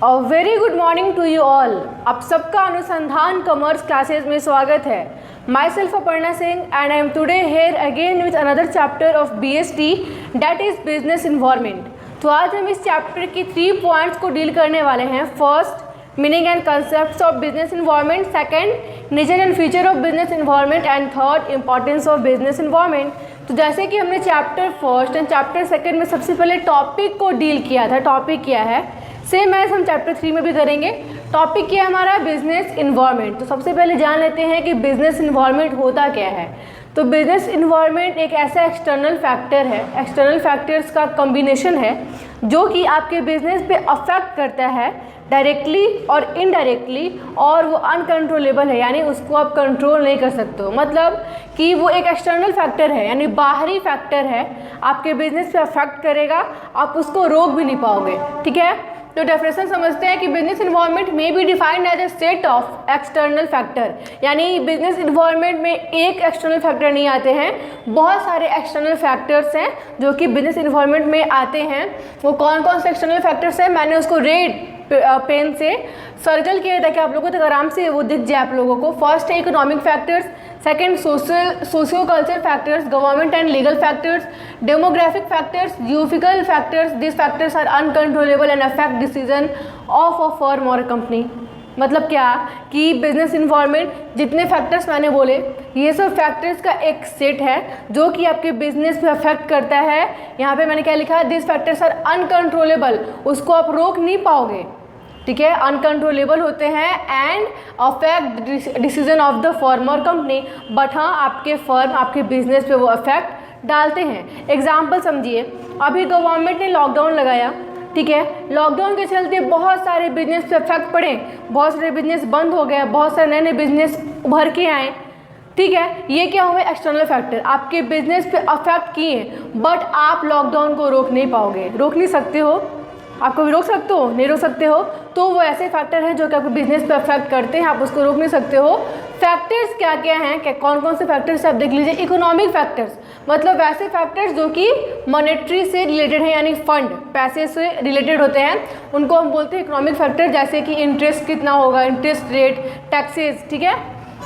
Very good morning to you all. आप सबका Anusandhan commerce classes में स्वागत है। Myself Aparna Singh and I am today here again with another chapter of BST that is business environment. तो आज हम इस चैप्टर की 3 पॉइंट्स को डील करने वाले हैं। First, meaning and concepts of business environment. Second, nature and feature of business environment. And third, importance of business environment. तो जैसे कि हमने chapter first and chapter second में सबसे पहले टॉपिक को डील किया था, टॉपिक किया है, सेम एज हम चैप्टर 3 में भी करेंगे। टॉपिक क्या है हमारा? Business environment. तो सबसे पहले जान लेते हैं कि बिजनेस इन्वायरमेंट होता क्या है। तो बिजनेस इन्वायरमेंट एक ऐसा एक्सटर्नल फैक्टर है, एक्सटर्नल फैक्टर्स का कॉम्बिनेशन है जो कि आपके बिजनेस पे अफेक्ट करता है डायरेक्टली और इनडायरेक्टली, और वो अनकंट्रोलेबल है, यानी उसको आप कंट्रोल नहीं कर सकते हो। मतलब कि वो एक एक्सटर्नल फैक्टर है, यानी बाहरी फैक्टर है, आपके बिजनेस पे अफेक्ट करेगा, आप उसको रोक भी नहीं पाओगे। ठीक है, तो डेफिनेशन समझते हैं कि बिजनेस इन्वायरमेंट में be defined as a set of external factor. यानी बिजनेस इन्वायरमेंट में एक एक्सटर्नल फैक्टर नहीं आते हैं, बहुत सारे एक्सटर्नल फैक्टर्स हैं जो कि बिजनेस इन्वायरमेंट में आते हैं। वो कौन कौन से एक्सटर्नल फैक्टर्स हैं, मैंने उसको रेड पेन से सर्कल किया ताकि आप लोगों तक आराम से वो दिख जाए आप लोगों को। फर्स्ट है economic factors, second socio culture factors, government and legal factors, demographic factors, geophysical factors. This factors are uncontrollable and affect decision of a firm और कंपनी। मतलब क्या कि बिजनेस इन्वायरमेंट जितने फैक्टर्स मैंने बोले, ये सब फैक्टर्स का एक सेट है जो कि आपके बिजनेस पे अफेक्ट करता है। यहाँ पे मैंने क्या लिखा है? दिस फैक्टर्स आर अनकंट्रोलेबल, उसको आप रोक नहीं पाओगे। ठीक है, अनकंट्रोलेबल होते हैं and affect decision of the firm और कंपनी, बट हाँ आपके फर्म, आपके बिजनेस पे वो अफेक्ट डालते हैं। एग्जाम्पल समझिए, अभी गवर्नमेंट ने लॉकडाउन लगाया, ठीक है, लॉकडाउन के चलते बहुत सारे बिजनेस पे इफेक्ट पड़े, बहुत सारे बिजनेस बंद हो गए, बहुत सारे नए नए बिजनेस उभर के आए। ठीक है, ये क्या हुए? एक्सटर्नल फैक्टर आपके बिजनेस पे अफेक्ट किए, बट आप लॉकडाउन को रोक नहीं पाओगे, रोक नहीं सकते हो। आप कभी रोक सकते हो? नहीं रोक सकते हो। तो वो ऐसे फैक्टर हैं जो कि आपके बिजनेस पे अफेक्ट करते हैं, आप उसको रोक नहीं सकते हो। फैक्टर्स क्या क्या हैं, क्या कौन कौन से फैक्टर्स आप देख लीजिए। इकोनॉमिक फैक्टर्स मतलब वैसे फैक्टर्स जो कि मॉनेटरी से रिलेटेड हैं, यानी फंड, पैसे से रिलेटेड होते हैं, उनको हम बोलते हैं इकोनॉमिक फैक्टर। जैसे कि इंटरेस्ट कितना होगा, इंटरेस्ट रेट, टैक्सेस। ठीक है,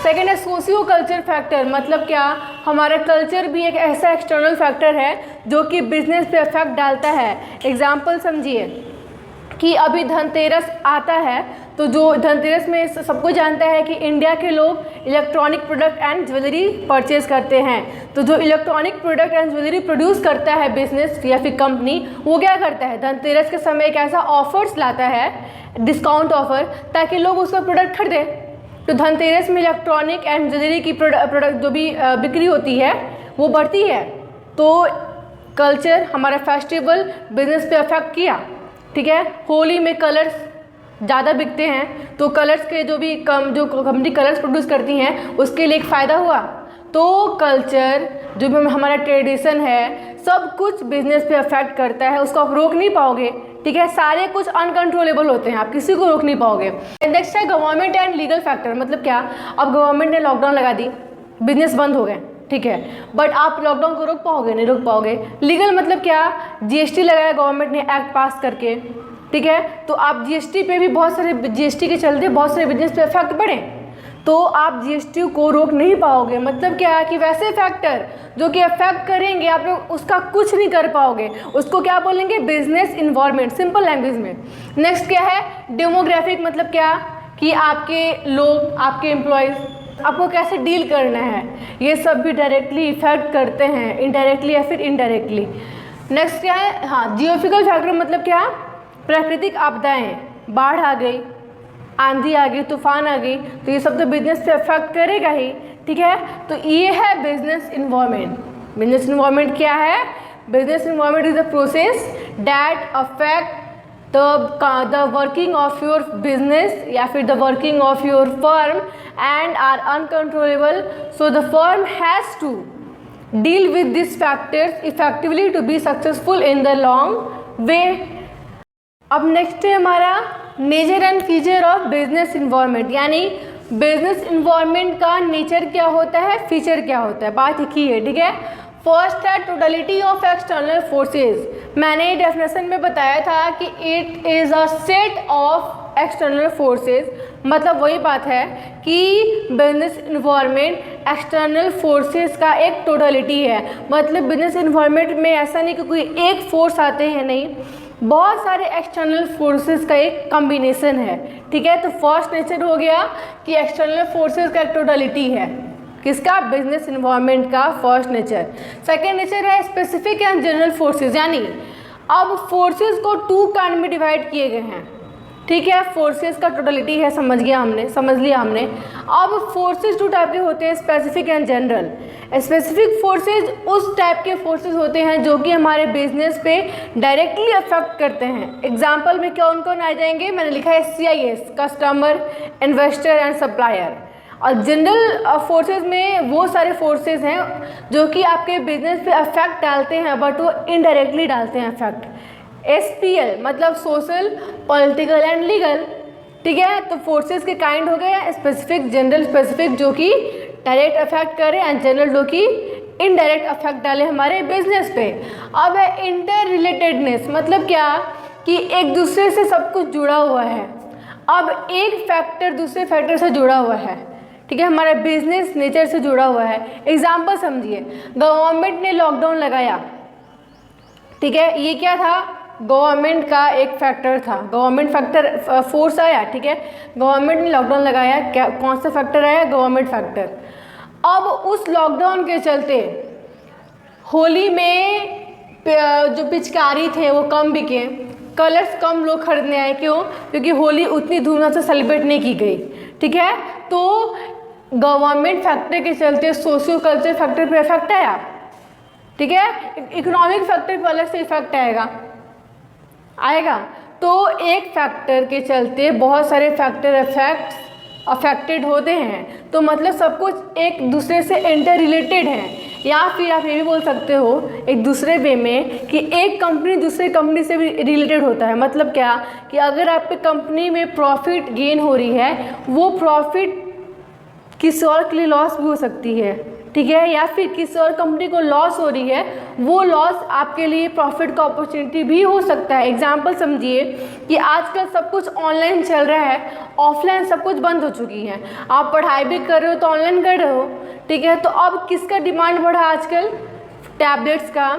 सेकेंड है सोशियो कल्चर फैक्टर। मतलब क्या, हमारा कल्चर भी एक ऐसा एक्सटर्नल फैक्टर है जो कि बिजनेस पे इफेक्ट डालता है। एग्जाम्पल समझिए कि अभी धनतेरस आता है, तो जो धनतेरस में सबको जानता है कि इंडिया के लोग electronic product and jewellery purchase करते हैं। तो जो electronic product and jewellery produce करता है बिजनेस या फिर कंपनी, वो क्या करता है? धनतेरस के समय एक ऐसा ऑफर्स लाता है, डिस्काउंट ऑफर, ताकि लोग उसका प्रोडक्ट खरीदें। तो धनतेरस में इलेक्ट्रॉनिक एंड ज्वेलरी की प्रोडक्ट जो भी बिक्री होती है वो बढ़ती है। तो कल्चर, हमारा फेस्टिवल बिजनेस पे अफेक्ट किया। ठीक है, होली में कलर्स ज़्यादा बिकते हैं, तो कलर्स के जो कंपनी कलर्स प्रोड्यूस करती हैं उसके लिए एक फ़ायदा हुआ। तो कल्चर जो भी हमारा ट्रेडिशन है, सब कुछ बिजनेस पे अफेक्ट करता है, उसको आप रोक नहीं पाओगे। ठीक है, सारे कुछ अनकंट्रोलेबल होते हैं, आप किसी को रोक नहीं पाओगे। नेक्स्ट है गवर्नमेंट एंड लीगल फैक्टर। मतलब क्या, अब गवर्नमेंट ने लॉकडाउन लगा दी, बिजनेस बंद हो गए, ठीक है, बट आप लॉकडाउन को रोक पाओगे? नहीं रोक पाओगे। लीगल मतलब क्या, GST लगाया गवर्नमेंट ने एक्ट पास करके, ठीक है, तो आप GST पे भी बहुत सारे, GST के चलते बहुत सारे बिजनेस पे इफेक्ट पड़े, तो आप GST को रोक नहीं पाओगे। मतलब क्या है कि वैसे फैक्टर जो कि अफेक्ट करेंगे, आप लोग उसका कुछ नहीं कर पाओगे, उसको क्या बोलेंगे? बिजनेस इन्वायरमेंट, सिंपल लैंग्वेज में। नेक्स्ट क्या है? डेमोग्राफिक। मतलब क्या कि आपके लोग, आपके एम्प्लॉयज़, आपको कैसे डील करना है, ये सब भी डायरेक्टली इफेक्ट करते हैं, इनडायरेक्टली या फिर इनडायरेक्टली। नेक्स्ट क्या है? हाँ, जियोफिजिकल फैक्टर। मतलब क्या? प्राकृतिक आपदाएं, बाढ़ आ गई, आंधी आ गई, तूफान आ गई, तो ये सब तो बिजनेस पे अफेक्ट करेगा ही। ठीक है, तो ये है बिजनेस इन्वायरमेंट। बिजनेस इन्वायरमेंट क्या है? Business environment is a process that affect the working of your business या फिर the working of your firm and are uncontrollable, so the firm has to deal with these factors effectively to be successful in the long way. अब next है हमारा nature and feature of business environment. यानी business environment का nature क्या होता है, feature क्या होता है, बात एक ही है। ठीक है, फर्स्ट है टोटलिटी ऑफ एक्सटर्नल फोर्सेस। मैंने डेफिनेशन में बताया था कि it is a set of external forces, मतलब वही बात है कि बिजनेस इन्वायरमेंट एक्सटर्नल फोर्सेस का एक टोटलिटी है। मतलब बिजनेस इन्वायरमेंट में ऐसा नहीं कि कोई एक फोर्स आते हैं, नहीं, बहुत सारे एक्सटर्नल फोर्सेस का एक कॉम्बिनेशन है। ठीक है, तो फर्स्ट नेचर हो गया कि एक्सटर्नल फोर्सेस का एक टोटलिटी है, किसका, बिजनेस इन्वायरमेंट का फर्स्ट नेचर। सेकेंड नेचर है स्पेसिफिक एंड जनरल फोर्सेस, यानी अब फोर्सेस को टू काइंड में डिवाइड किए गए हैं। ठीक है, फोर्सेस का टोटलिटी है, समझ लिया हमने। अब फोर्सेस टू टाइप के होते हैं, specific and general. Specific forces उस टाइप के फोर्सेस होते हैं जो कि हमारे बिजनेस पे डायरेक्टली अफेक्ट करते हैं। एग्जांपल में कौन कौन आ जाएंगे, मैंने लिखा है CIS, customer, investor and supplier. और जनरल फोर्सेस में वो सारे फोर्सेस हैं जो कि आपके बिजनेस पे अफेक्ट डालते हैं, बट वो इनडायरेक्टली डालते हैं अफेक्ट। SPL मतलब सोशल, पॉलिटिकल एंड लीगल। ठीक है, तो फोर्सेस के काइंड हो गए स्पेसिफिक, जनरल। स्पेसिफिक जो कि डायरेक्ट अफेक्ट करे एंड जनरल जो कि इनडायरेक्ट अफेक्ट डाले हमारे बिजनेस पे। अब है इंटर रिलेटेडनेस, मतलब क्या कि एक दूसरे से सब कुछ जुड़ा हुआ है। अब एक फैक्टर दूसरे फैक्टर से जुड़ा हुआ है। ठीक है, हमारा बिजनेस नेचर से जुड़ा हुआ है। एग्जाम्पल समझिए, गवर्नमेंट ने लॉकडाउन लगाया। ठीक है, ये क्या था, गवर्नमेंट का एक फैक्टर था, गवर्नमेंट फैक्टर फोर्स आया। ठीक है, गवर्नमेंट ने लॉकडाउन लगाया, क्या कौन सा फैक्टर आया, गवर्नमेंट फैक्टर। अब उस लॉकडाउन के चलते होली में जो पिचकारी थे वो कम बिके, कलर्स कम लोग खरीदने आए। क्यों, क्योंकि होली उतनी धूमधाम से सेलिब्रेट नहीं की गई। ठीक है, तो गवर्नमेंट फैक्टर के चलते सोशियो कल्चर फैक्टर पे इफेक्ट आया। ठीक है, इकोनॉमिक फैक्टर पर अलग से इफेक्ट आएगा। तो एक फैक्टर के चलते बहुत सारे फैक्टर अफेक्टेड होते हैं। तो मतलब सब कुछ एक दूसरे से इंटर रिलेटेड है, या फिर आप ये भी बोल सकते हो एक दूसरे वे में कि एक कंपनी दूसरे कंपनी से भी रिलेटेड होता है। मतलब क्या कि अगर आपके कंपनी में प्रॉफिट गेन हो रही है, वो प्रॉफिट किसी और के लिए लॉस भी हो सकती है। ठीक है, या फिर किसी और कंपनी को लॉस हो रही है, वो लॉस आपके लिए प्रॉफिट का अपॉर्चुनिटी भी हो सकता है। एग्जांपल समझिए कि आजकल सब कुछ ऑनलाइन चल रहा है, ऑफलाइन सब कुछ बंद हो चुकी है। आप पढ़ाई भी कर रहे हो तो ऑनलाइन कर रहे हो। ठीक है, तो अब किसका डिमांड बढ़ा आजकल, टैबलेट्स का,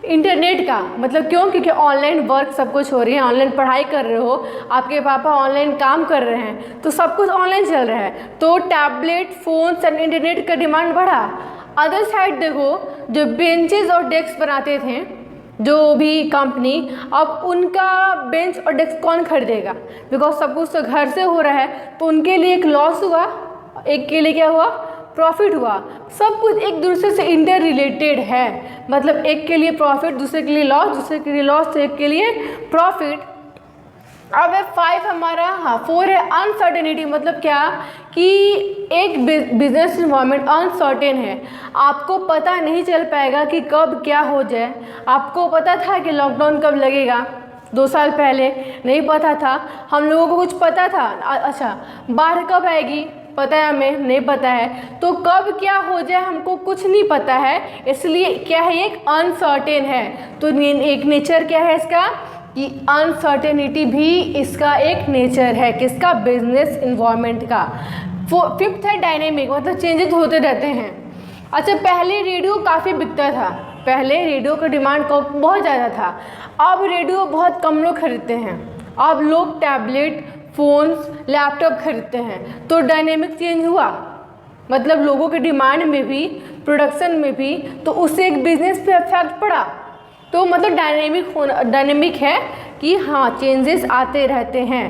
इंटरनेट का। मतलब क्यों, क्योंकि ऑनलाइन वर्क सब कुछ हो रही है, ऑनलाइन पढ़ाई कर रहे हो, आपके पापा ऑनलाइन काम कर रहे हैं, तो सब कुछ ऑनलाइन चल रहा है। तो टैबलेट, फोन्स एंड इंटरनेट का डिमांड बढ़ा। अदर साइड देखो, जो बेंचेस और डेस्क बनाते थे जो भी कंपनी, अब उनका बेंच और डेस्क कौन खरीदेगा, बिकॉज सब कुछ तो घर से हो रहा है। तो उनके लिए एक लॉस हुआ, एक के लिए क्या हुआ, प्रॉफिट हुआ। सब कुछ एक दूसरे से इंटर रिलेटेड है। मतलब एक के लिए प्रॉफिट, दूसरे के लिए लॉस, दूसरे के लिए लॉस, तो एक के लिए प्रॉफिट। अब है 5 हमारा, 4 है अनसर्टेनिटी। मतलब क्या कि एक बिजनेस इन्वायरमेंट अनसर्टेन है, आपको पता नहीं चल पाएगा कि कब क्या हो जाए। आपको पता था कि लॉकडाउन कब लगेगा, 2 साल पहले नहीं पता था। हम लोगों को कुछ पता था, अच्छा बाढ़ कब आएगी पता है, हमें नहीं पता है। तो कब क्या हो जाए हमको कुछ नहीं पता है, इसलिए क्या है, एक अनसर्टेन है। तो एक नेचर क्या है इसका कि अनसर्टेनिटी भी इसका एक नेचर है, किसका, बिजनेस इन्वायरमेंट का। 5th है डायनेमिक, मतलब चेंजेस होते रहते हैं। अच्छा, पहले रेडियो काफ़ी बिकता था, पहले रेडियो का डिमांड बहुत ज़्यादा था। अब रेडियो बहुत कम लोग खरीदते हैं। अब लोग टैबलेट, फ़ोन्स, लैपटॉप खरीदते हैं। तो डायनेमिक चेंज हुआ, मतलब लोगों के डिमांड में भी, प्रोडक्शन में भी, तो उससे एक बिजनेस पे इफेक्ट पड़ा। तो मतलब डायनेमिक है कि हाँ, चेंजेस आते रहते हैं।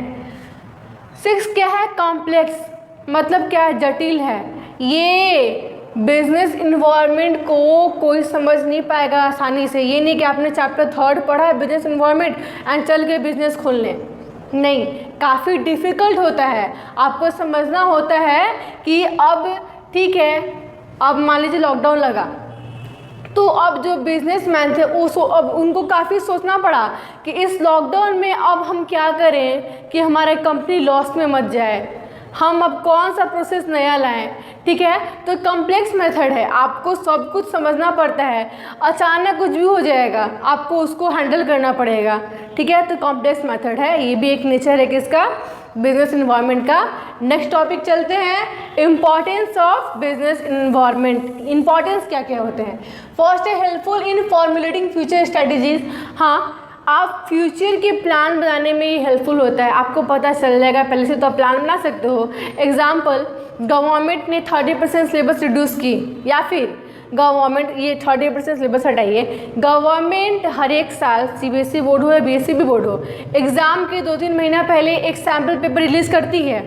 6 क्या है, कॉम्प्लेक्स। मतलब क्या है, जटिल है। ये बिजनेस इन्वायरमेंट को कोई समझ नहीं पाएगा आसानी से। ये नहीं कि आपने चैप्टर 3 पढ़ा है बिजनेस इन्वायरमेंट एंड चल के बिजनेस खोलने, नहीं, काफ़ी डिफ़िकल्ट होता है। आपको समझना होता है कि अब ठीक है, अब मान लीजिए लॉकडाउन लगा, तो अब जो बिजनेसमैन थे वो अब उनको काफ़ी सोचना पड़ा कि इस लॉकडाउन में अब हम क्या करें कि हमारा कंपनी लॉस में मत जाए। हम अब कौन सा प्रोसेस नया लाएं, ठीक है। तो कॉम्प्लेक्स मेथड है, आपको सब कुछ समझना पड़ता है, अचानक कुछ भी हो जाएगा, आपको उसको हैंडल करना पड़ेगा, ठीक है। तो कॉम्प्लेक्स मेथड है, ये भी एक नेचर है किसका, बिजनेस इन्वायरमेंट का। नेक्स्ट टॉपिक चलते हैं, importance of business environment. Importance क्या क्या होते हैं। फर्स्ट है helpful in formulating future strategies. हाँ, आप फ्यूचर के प्लान बनाने में ये हेल्पफुल होता है, आपको पता चल जाएगा पहले से, तो आप प्लान बना सकते हो। एग्जाम्पल, गवर्नमेंट ने 30% सिलेबस रिड्यूस की, या फिर गवर्नमेंट, ये 30% सिलेबस हटाइए, गवर्नमेंट हर एक साल सीबीएसई बोर्ड हो या बीएसई बोर्ड हो, एग्ज़ाम के 2-3 महीना पहले एक सैम्पल पेपर रिलीज़ करती है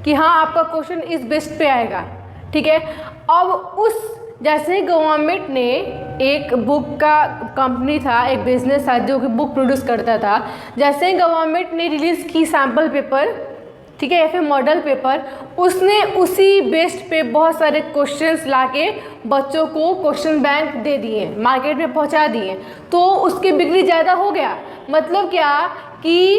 कि हाँ आपका क्वेश्चन इस बेस्ड पे आएगा, ठीक है। अब उस जैसे ही गवर्नमेंट ने एक बुक का कंपनी था, एक बिजनेस था जो कि बुक प्रोड्यूस करता था, जैसे ही गवर्नमेंट ने रिलीज़ की सैम्पल पेपर, ठीक है, या फिर मॉडल पेपर, उसने उसी बेस्ड पे बहुत सारे क्वेश्चंस लाके बच्चों को क्वेश्चन बैंक दे दिए, मार्केट में पहुंचा दिए, तो उसकी बिक्री ज़्यादा हो गया। मतलब क्या कि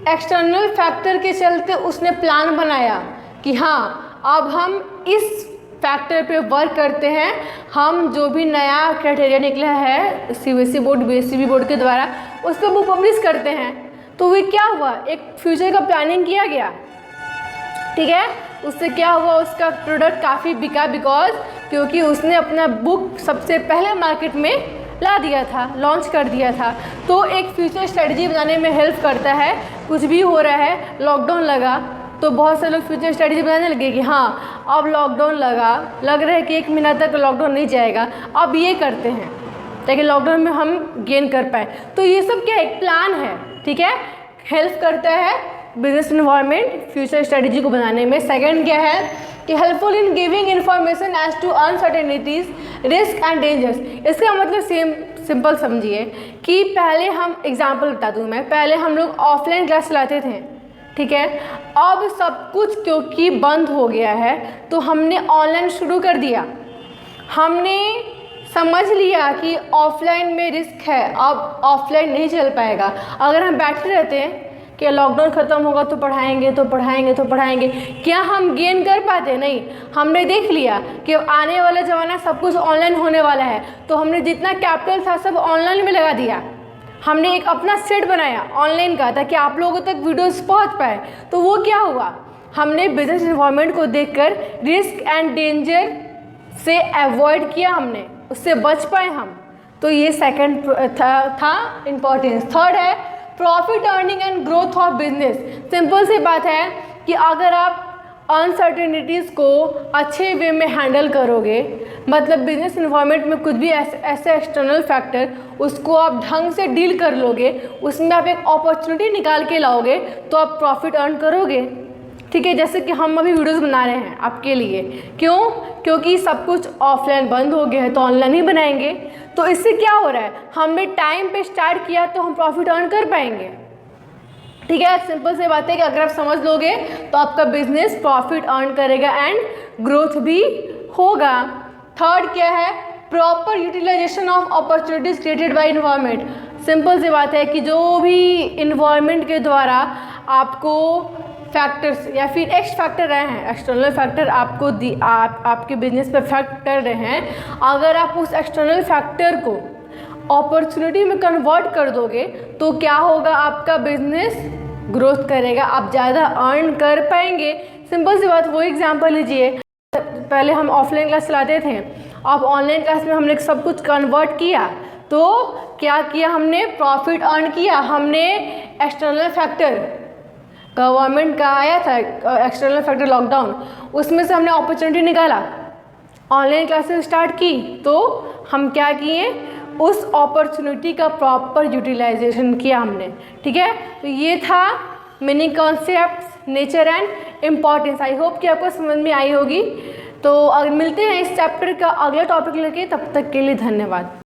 एक्सटर्नल फैक्टर के चलते उसने प्लान बनाया कि हाँ अब हम इस फैक्टर पे वर्क करते हैं, हम जो भी नया क्राइटेरिया निकला है सीबीएसई बोर्ड बीएसई बोर्ड के द्वारा उस पर बुक पब्लिश करते हैं। तो वे क्या हुआ, एक फ्यूचर का प्लानिंग किया गया, ठीक है। उससे क्या हुआ, उसका प्रोडक्ट काफ़ी बिका, बिकॉज क्योंकि उसने अपना बुक सबसे पहले मार्केट में ला दिया था, लॉन्च कर दिया था। तो एक फ्यूचर स्ट्रेटजी बनाने में हेल्प करता है। कुछ भी हो रहा है, लॉकडाउन लगा तो बहुत से लोग फ्यूचर स्ट्रेटजी बनाने लगे कि हाँ अब लॉकडाउन लग रहा है कि 1 महीना तक लॉकडाउन नहीं जाएगा, अब ये करते हैं ताकि लॉकडाउन में हम गेन कर पाए। तो ये सब क्या एक प्लान है, ठीक है, हेल्प करता है बिजनेस इन्वायरमेंट फ्यूचर स्ट्रेटजी को बनाने में। सेकंड क्या है कि helpful in giving information as to uncertainties, risk and dangers. इसका मतलब सिंपल समझिए कि पहले हम एग्जांपल बता दूं मैं, पहले हम लोग ऑफलाइन क्लास चलाते थे, ठीक है। अब सब कुछ क्योंकि बंद हो गया है तो हमने ऑनलाइन शुरू कर दिया। हमने समझ लिया कि ऑफलाइन में रिस्क है, अब ऑफलाइन नहीं चल पाएगा। अगर हम बैठे रहते हैं कि लॉकडाउन ख़त्म होगा तो पढ़ाएंगे, क्या हम गेन कर पाते? नहीं। हमने देख लिया कि आने वाला ज़माना सब कुछ ऑनलाइन होने वाला है, तो हमने जितना कैपिटल था सब ऑनलाइन में लगा दिया। हमने एक अपना सेट बनाया ऑनलाइन का ताकि आप लोगों तक वीडियोस पहुंच पाए। तो वो क्या हुआ, हमने बिजनेस इन्वायरमेंट को देखकर रिस्क एंड डेंजर से अवॉइड किया, हमने उससे बच पाए हम। तो ये सेकंड था इम्पोर्टेंस। थर्ड है profit earning and growth of business. Simple सी बात है कि अगर आप अनसर्टेनिटीज़ को अच्छे वे में हैंडल करोगे, मतलब बिजनेस इन्वायरमेंट में कुछ भी ऐसे एक्सटर्नल फैक्टर, उसको आप ढंग से डील कर लोगे, उसमें आप एक अपॉर्चुनिटी निकाल के लाओगे तो आप प्रॉफिट अर्न करोगे, ठीक है। जैसे कि हम अभी वीडियोस बना रहे हैं आपके लिए, क्यों? क्योंकि सब कुछ ऑफलाइन बंद हो गया है तो ऑनलाइन ही बनाएंगे। तो इससे क्या हो रहा है, हमने टाइम पे स्टार्ट किया तो हम प्रॉफिट अर्न कर पाएंगे, ठीक है। सिंपल से बात है कि अगर आप समझ लोगे तो आपका बिजनेस प्रॉफिट अर्न करेगा एंड ग्रोथ भी होगा। थर्ड क्या है, proper utilisation of opportunities created by environment. Simple सी बात है कि जो भी इन्वायरमेंट के द्वारा आपको फैक्टर्स या फिर एक्स फैक्टर रहे हैं, एक्सटर्नल फैक्टर आपको आपके बिजनेस पे इफेक्ट कर रहे हैं, अगर आप उस एक्सटर्नल फैक्टर को अपॉर्चुनिटी में कन्वर्ट कर दोगे तो क्या होगा, आपका बिजनेस ग्रोथ करेगा, आप ज़्यादा अर्न कर पाएंगे। सिंपल सी बात, वो एग्जांपल लीजिए, पहले हम ऑफलाइन क्लास चलाते थे, अब ऑनलाइन क्लास में हमने सब कुछ कन्वर्ट किया, तो क्या किया हमने, प्रॉफिट अर्न किया। हमने एक्सटर्नल फैक्टर, गवर्नमेंट का आया था एक्सटर्नल फैक्टर लॉकडाउन, उसमें से हमने अपॉर्चुनिटी निकाला, ऑनलाइन क्लासेस स्टार्ट की, तो हम क्या किए, उस अपॉर्चुनिटी का प्रॉपर यूटिलाइजेशन किया हमने, ठीक है। तो ये था mini concept, nature and importance. I hope कि आपको समझ में आई होगी। तो अगर मिलते हैं इस चैप्टर का अगला टॉपिक लेके, तब तक के लिए धन्यवाद।